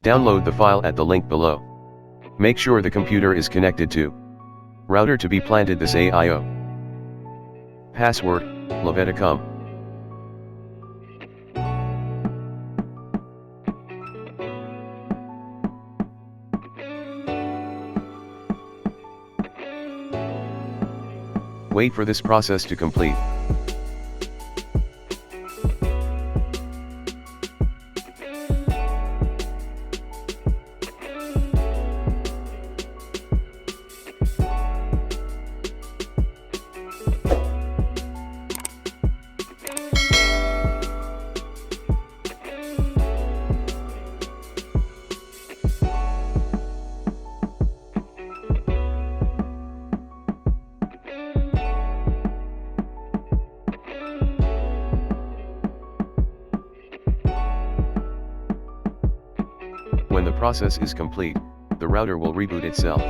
Download the file at the link below. Make sure the computer is connected to router to be planted this AIO. Password, LoveTacome. Wait for this process to complete. When the process is complete, the router will reboot itself.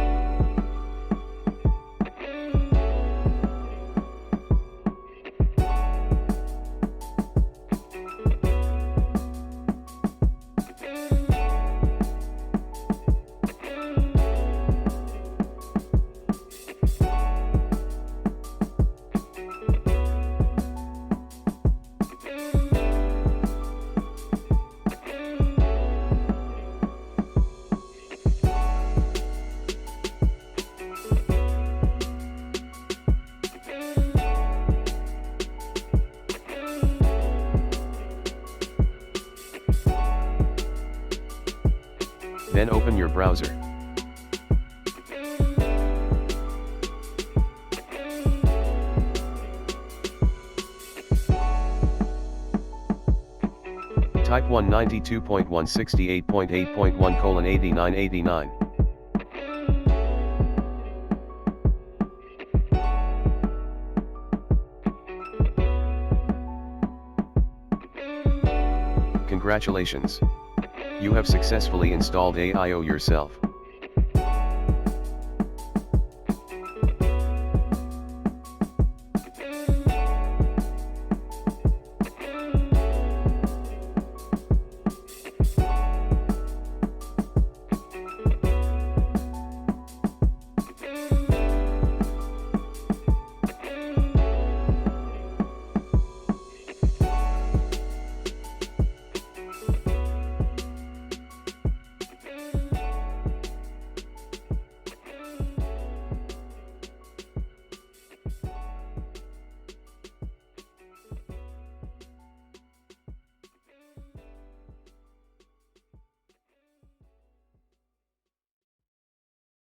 Then open your browser. Type 192.168.8.1:8989. Congratulations! You have successfully installed AIO yourself.